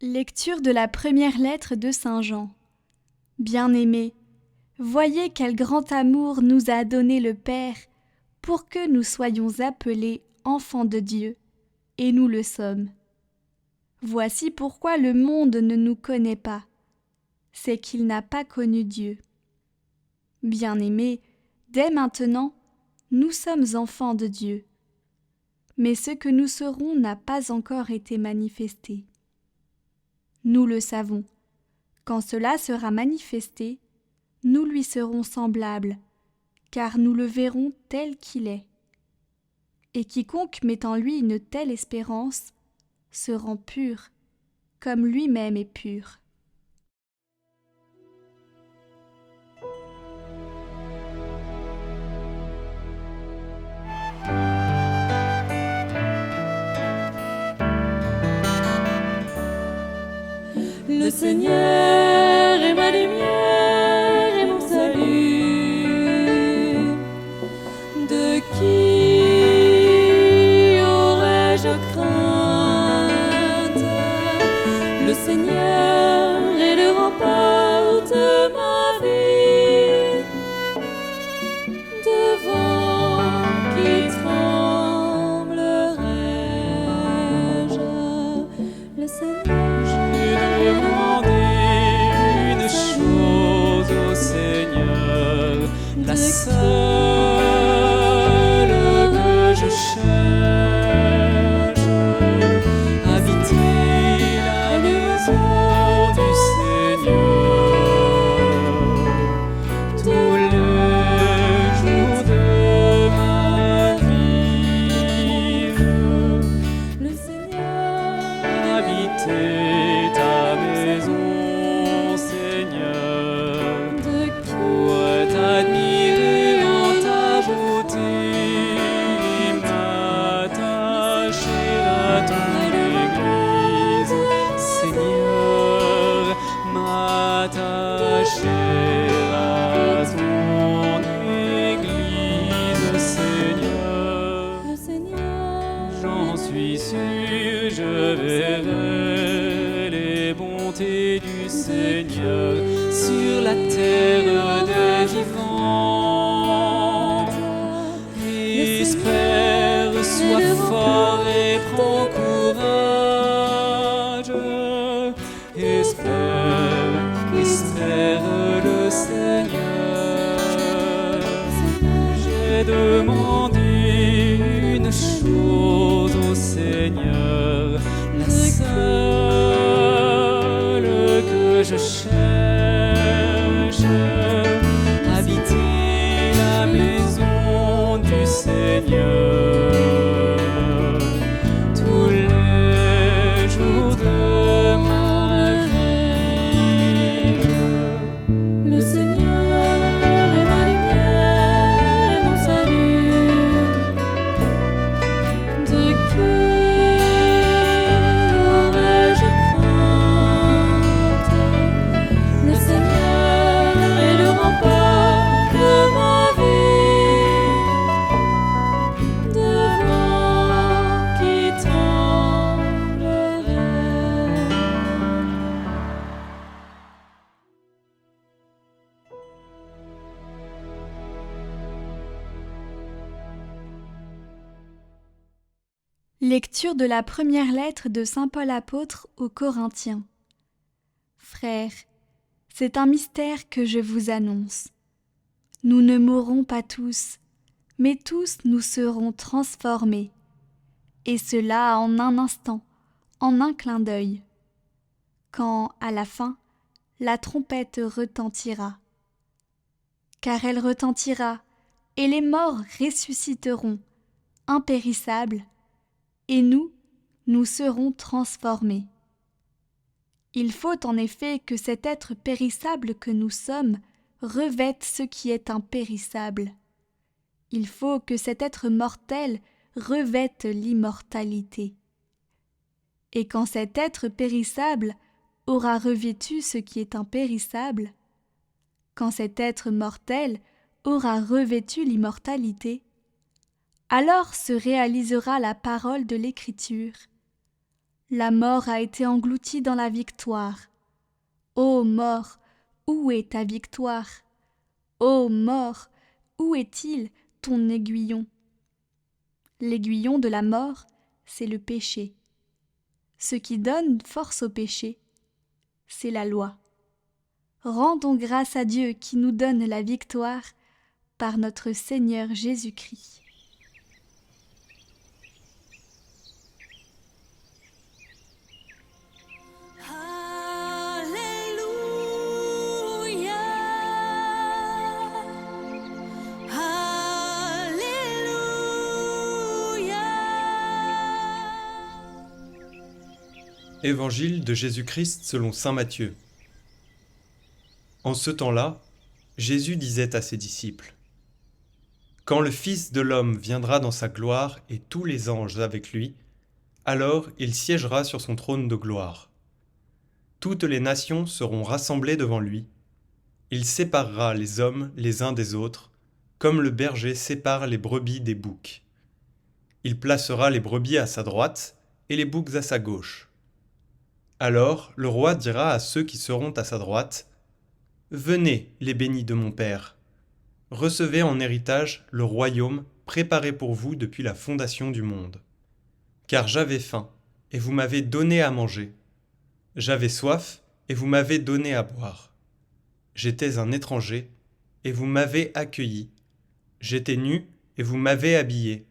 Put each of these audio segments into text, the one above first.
Lecture de la première lettre de Saint Jean. Bien-aimés, voyez quel grand amour nous a donné le Père pour que nous soyons appelés enfants de Dieu, et nous le sommes. Voici pourquoi le monde ne nous connaît pas, c'est qu'il n'a pas connu Dieu. Bien-aimés, dès maintenant, nous sommes enfants de Dieu. Mais ce que nous serons n'a pas encore été manifesté. Nous le savons. Quand cela sera manifesté, nous lui serons semblables, car nous le verrons tel qu'il est. Et quiconque met en lui une telle espérance se rend pur, comme lui-même est pur. Le Seigneur est ma lumière et mon salut. De qui aurais-je crainte? Le Seigneur est le rempart de ma vie. Devant qui tremblerais-je? Le Seigneur. La seule que je cherche, habiter la maison du Seigneur tous les jours de ma vie. Le Seigneur, habiter ta maison, Seigneur, pour t'admirer en ta beauté, m'attacher à ton Église, Seigneur, m'attacher à ton Église, Seigneur. le Seigneur, J'en suis sûr, je verrai les bontés du Seigneur sur la terre des vivants. Espère, sois fort et prends courage. Espère le Seigneur. J'ai demandé une chose au Seigneur, la seule que je cherche, habiter la maison du Seigneur tous les jours de ma vie. le Seigneur est ma lumière et mon salut. De qui aurais-je crainte? Le Seigneur est le rempart de ma vie. Devant qui tremblerais? Lecture de la première lettre de Saint Paul apôtre aux Corinthiens. Frères, c'est un mystère que je vous annonce. Nous ne mourrons pas tous, mais tous nous serons transformés, et cela en un instant, en un clin d'œil, quand, à la fin, la trompette retentira. Car elle retentira, et les morts ressusciteront, impérissables, et nous serons transformés. Il faut en effet que cet être périssable que nous sommes revête ce qui est impérissable. Il faut que cet être mortel revête l'immortalité. Et quand cet être périssable aura revêtu ce qui est impérissable, quand cet être mortel aura revêtu l'immortalité, alors se réalisera la parole de l'Écriture. La mort a été engloutie dans la victoire. Ô mort, où est ta victoire? Ô mort, où est-il ton aiguillon? L'aiguillon de la mort, c'est le péché. Ce qui donne force au péché, c'est la loi. Rendons grâce à Dieu qui nous donne la victoire par notre Seigneur Jésus-Christ. Évangile de Jésus-Christ selon saint Matthieu. En ce temps-là, Jésus disait à ses disciples : Quand le Fils de l'homme viendra dans sa gloire et tous les anges avec lui, alors il siégera sur son trône de gloire. Toutes les nations seront rassemblées devant lui. Il séparera les hommes les uns des autres, comme le berger sépare les brebis des boucs. Il placera les brebis à sa droite et les boucs à sa gauche. Alors le roi dira à ceux qui seront à sa droite : Venez, les bénis de mon Père, recevez en héritage le royaume préparé pour vous depuis la fondation du monde. Car j'avais faim, et vous m'avez donné à manger. J'avais soif, et vous m'avez donné à boire. J'étais un étranger, et vous m'avez accueilli. J'étais nu, et vous m'avez habillé.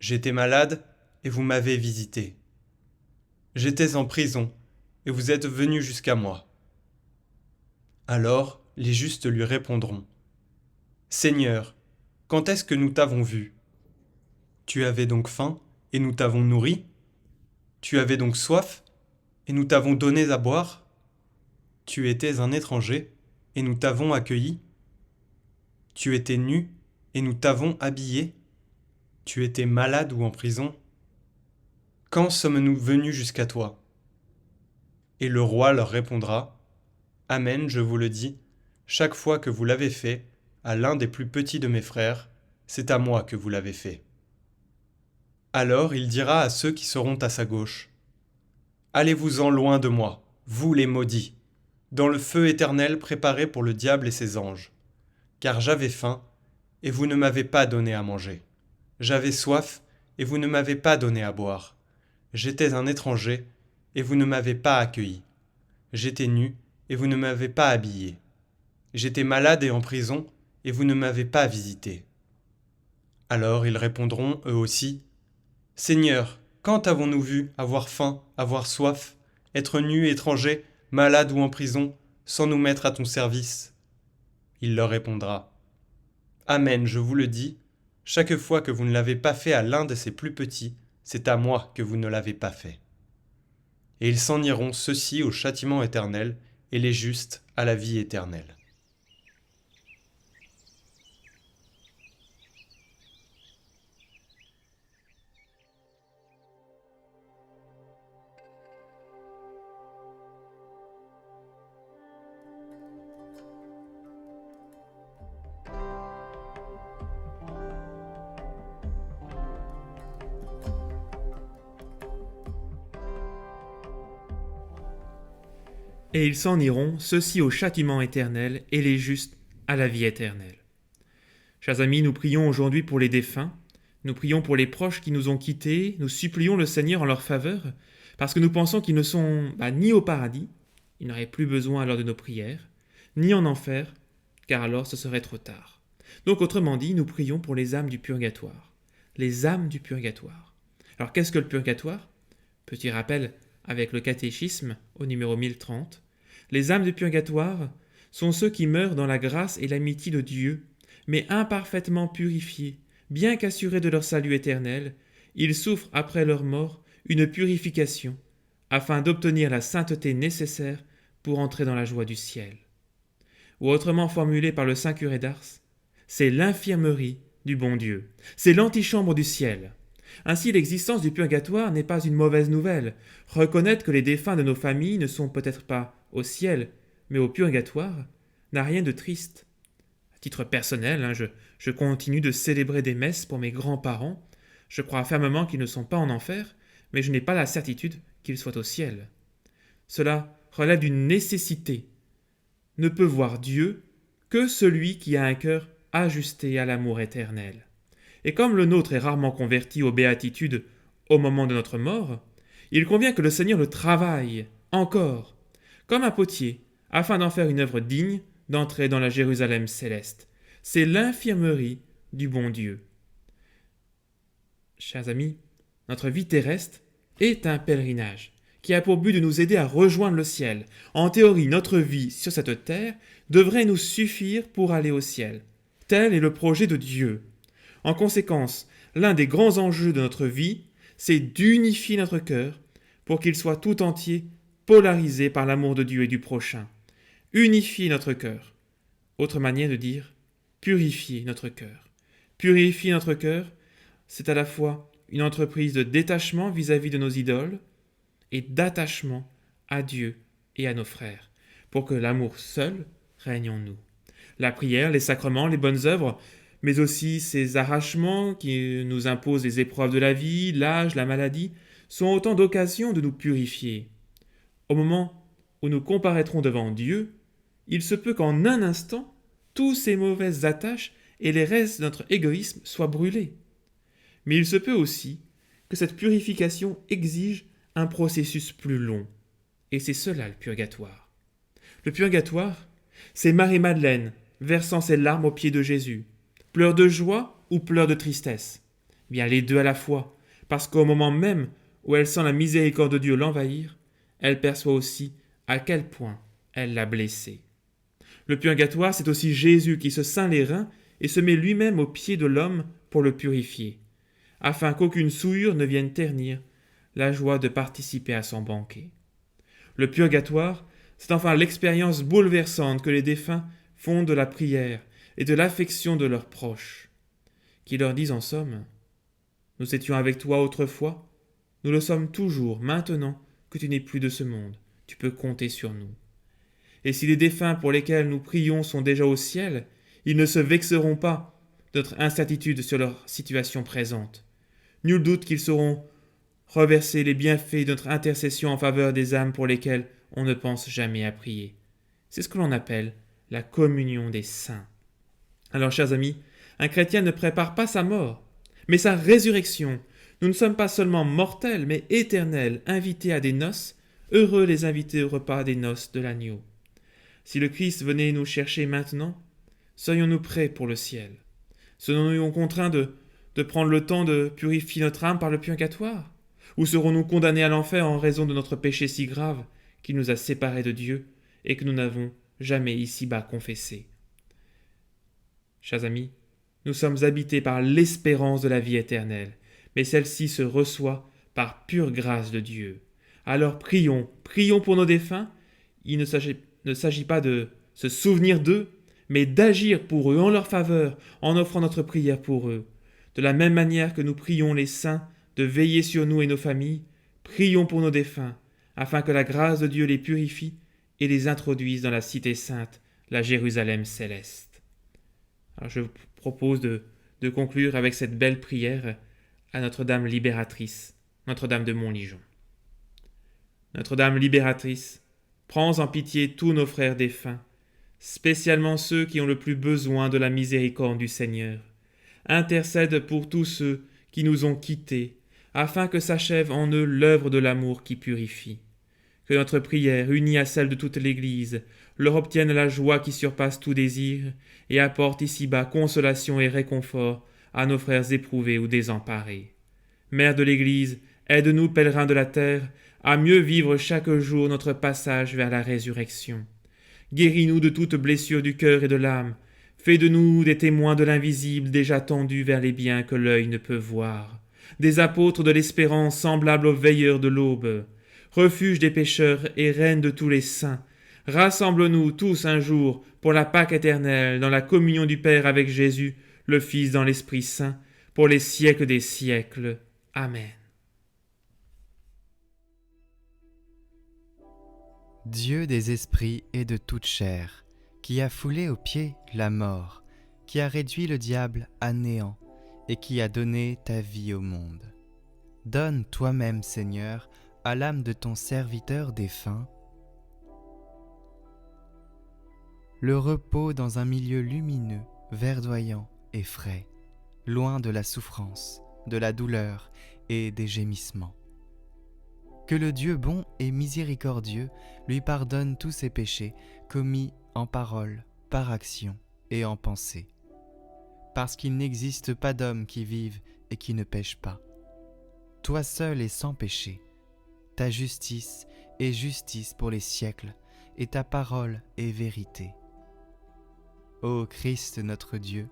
J'étais malade, et vous m'avez visité. J'étais en prison, et vous êtes venus jusqu'à moi. Alors les justes lui répondront : Seigneur, quand est-ce que nous t'avons vu ? Tu avais donc faim, et nous t'avons nourri ? Tu avais donc soif, et nous t'avons donné à boire ? Tu étais un étranger, et nous t'avons accueilli ? Tu étais nu, et nous t'avons habillé ? Tu étais malade ou en prison ? Quand sommes-nous venus jusqu'à toi ? Et le roi leur répondra : Amen, je vous le dis, chaque fois que vous l'avez fait à l'un des plus petits de mes frères, c'est à moi que vous l'avez fait. Alors il dira à ceux qui seront à sa gauche : Allez-vous-en loin de moi, vous les maudits, dans le feu éternel préparé pour le diable et ses anges. Car j'avais faim, et vous ne m'avez pas donné à manger. J'avais soif, et vous ne m'avez pas donné à boire. J'étais un étranger, et vous ne m'avez pas accueilli. J'étais nu, et vous ne m'avez pas habillé. J'étais malade et en prison, et vous ne m'avez pas visité. Alors ils répondront, eux aussi : Seigneur, quand avons-nous vu avoir faim, avoir soif, être nus, étrangers, malades ou en prison, sans nous mettre à ton service ? Il leur répondra : Amen, je vous le dis, chaque fois que vous ne l'avez pas fait à l'un de ces plus petits, c'est à moi que vous ne l'avez pas fait. Et ils s'en iront, ceux-ci au châtiment éternel, et les justes à la vie éternelle. Et ils s'en iront, ceux-ci au châtiment éternel, et les justes à la vie éternelle. Chers amis, nous prions aujourd'hui pour les défunts, nous prions pour les proches qui nous ont quittés, nous supplions le Seigneur en leur faveur, parce que nous pensons qu'ils ne sont ni au paradis, ils n'auraient plus besoin alors de nos prières, ni en enfer, car alors ce serait trop tard. Donc autrement dit, nous prions pour les âmes du purgatoire. Les âmes du purgatoire. Alors qu'est-ce que le purgatoire ? Petit rappel avec le catéchisme au numéro 1030. Les âmes du purgatoire sont ceux qui meurent dans la grâce et l'amitié de Dieu, mais imparfaitement purifiés, bien qu'assurés de leur salut éternel, ils souffrent après leur mort une purification, afin d'obtenir la sainteté nécessaire pour entrer dans la joie du ciel. Ou autrement formulé par le saint curé d'Ars, c'est l'infirmerie du bon Dieu, c'est l'antichambre du ciel. Ainsi, l'existence du purgatoire n'est pas une mauvaise nouvelle. Reconnaître que les défunts de nos familles ne sont peut-être pas au ciel, mais au purgatoire, n'a rien de triste. À titre personnel, je continue de célébrer des messes pour mes grands-parents. Je crois fermement qu'ils ne sont pas en enfer, mais je n'ai pas la certitude qu'il soit au ciel. Cela relève d'une nécessité. Ne peut voir Dieu que celui qui a un cœur ajusté à l'amour éternel. Et comme le nôtre est rarement converti aux béatitudes au moment de notre mort, il convient que le Seigneur le travaille encore, comme un potier, afin d'en faire une œuvre digne d'entrer dans la Jérusalem céleste. C'est l'infirmerie du bon Dieu. Chers amis, notre vie terrestre est un pèlerinage qui a pour but de nous aider à rejoindre le ciel. En théorie, notre vie sur cette terre devrait nous suffire pour aller au ciel. Tel est le projet de Dieu. En conséquence, l'un des grands enjeux de notre vie, c'est d'unifier notre cœur pour qu'il soit tout entier polarisé par l'amour de Dieu et du prochain. Unifier notre cœur. Autre manière de dire, purifier notre cœur. Purifier notre cœur, c'est à la fois une entreprise de détachement vis-à-vis de nos idoles et d'attachement à Dieu et à nos frères, pour que l'amour seul règne en nous. La prière, les sacrements, les bonnes œuvres, mais aussi ces arrachements qui nous imposent les épreuves de la vie, l'âge, la maladie, sont autant d'occasions de nous purifier. Au moment où nous comparaîtrons devant Dieu, il se peut qu'en un instant, tous ces mauvaises attaches et les restes de notre égoïsme soient brûlés. Mais il se peut aussi que cette purification exige un processus plus long. Et c'est cela le purgatoire. Le purgatoire, c'est Marie-Madeleine versant ses larmes aux pieds de Jésus. Pleurs de joie ou pleurs de tristesse? Bien les deux à la fois, parce qu'au moment même où elle sent la miséricorde de Dieu l'envahir, elle perçoit aussi à quel point elle l'a blessé. Le purgatoire, c'est aussi Jésus qui se ceint les reins et se met lui-même aux pieds de l'homme pour le purifier, afin qu'aucune souillure ne vienne ternir la joie de participer à son banquet. Le purgatoire, c'est enfin l'expérience bouleversante que les défunts font de la prière et de l'affection de leurs proches, qui leur disent en somme « Nous étions avec toi autrefois, nous le sommes toujours maintenant que tu n'es plus de ce monde, tu peux compter sur nous. » Et si les défunts pour lesquels nous prions sont déjà au ciel, ils ne se vexeront pas de notre incertitude sur leur situation présente. Nul doute qu'ils sauront reverser les bienfaits de notre intercession en faveur des âmes pour lesquelles on ne pense jamais à prier. C'est ce que l'on appelle la communion des saints. Alors, chers amis, un chrétien ne prépare pas sa mort, mais sa résurrection. Nous ne sommes pas seulement mortels, mais éternels, invités à des noces, heureux les invités au repas des noces de l'agneau. Si le Christ venait nous chercher maintenant, serions-nous prêts pour le ciel? Serons-nous contraints de prendre le temps de purifier notre âme par le purgatoire? Ou serons-nous condamnés à l'enfer en raison de notre péché si grave qui nous a séparés de Dieu et que nous n'avons jamais ici-bas confessé? Chers amis, nous sommes habités par l'espérance de la vie éternelle, mais celle-ci se reçoit par pure grâce de Dieu. Alors prions pour nos défunts. Il ne s'agit pas de se souvenir d'eux, mais d'agir pour eux en leur faveur, en offrant notre prière pour eux. De la même manière que nous prions les saints de veiller sur nous et nos familles, prions pour nos défunts, afin que la grâce de Dieu les purifie et les introduise dans la cité sainte, la Jérusalem céleste. Alors je vous propose de conclure avec cette belle prière à Notre-Dame libératrice, Notre-Dame de Montligeon. Notre-Dame libératrice, prends en pitié tous nos frères défunts, spécialement ceux qui ont le plus besoin de la miséricorde du Seigneur. Intercède pour tous ceux qui nous ont quittés, afin que s'achève en eux l'œuvre de l'amour qui purifie. Que notre prière, unie à celle de toute l'Église, leur obtienne la joie qui surpasse tout désir et apporte ici-bas consolation et réconfort à nos frères éprouvés ou désemparés. Mère de l'Église, aide-nous, pèlerins de la terre, à mieux vivre chaque jour notre passage vers la résurrection. Guéris-nous de toute blessure du cœur et de l'âme. Fais de nous des témoins de l'invisible déjà tendus vers les biens que l'œil ne peut voir. Des apôtres de l'espérance semblables aux veilleurs de l'aube. Refuge des pécheurs et reine de tous les saints. Rassemble-nous tous un jour pour la Pâque éternelle dans la communion du Père avec Jésus, le Fils dans l'Esprit Saint, pour les siècles des siècles. Amen. Dieu des esprits et de toute chair, qui a foulé aux pieds la mort, qui a réduit le diable à néant et qui a donné ta vie au monde. Donne toi-même, Seigneur, à l'âme de ton serviteur défunt le repos dans un milieu lumineux, verdoyant et frais, loin de la souffrance, de la douleur et des gémissements. Que le Dieu bon et miséricordieux lui pardonne tous ses péchés commis en parole, par action et en pensée. Parce qu'il n'existe pas d'homme qui vive et qui ne pêche pas. Toi seul est sans péché. Ta justice est justice pour les siècles, et ta parole est vérité. Ô Christ notre Dieu,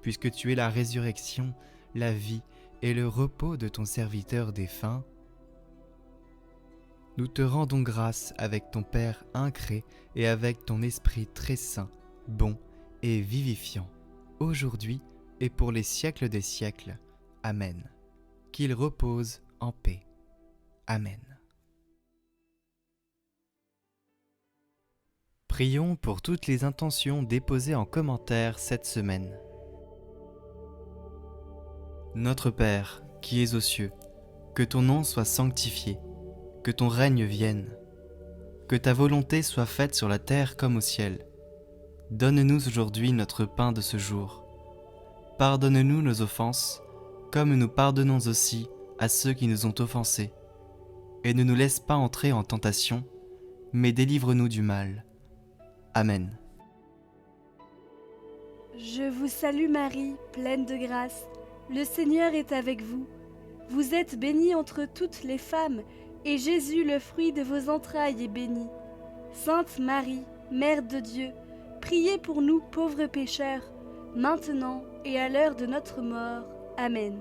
puisque tu es la résurrection, la vie et le repos de ton serviteur défunt, nous te rendons grâce avec ton Père incré et avec ton Esprit très saint, bon et vivifiant, aujourd'hui et pour les siècles des siècles. Amen. Qu'il repose en paix. Amen. Prions pour toutes les intentions déposées en commentaire cette semaine. Notre Père, qui es aux cieux, que ton nom soit sanctifié, que ton règne vienne, que ta volonté soit faite sur la terre comme au ciel. Donne-nous aujourd'hui notre pain de ce jour. Pardonne-nous nos offenses, comme nous pardonnons aussi à ceux qui nous ont offensés. Et ne nous laisse pas entrer en tentation, mais délivre-nous du mal. Amen. Je vous salue Marie, pleine de grâce. Le Seigneur est avec vous. Vous êtes bénie entre toutes les femmes, et Jésus, le fruit de vos entrailles, est béni. Sainte Marie, Mère de Dieu, priez pour nous pauvres pécheurs, maintenant et à l'heure de notre mort. Amen.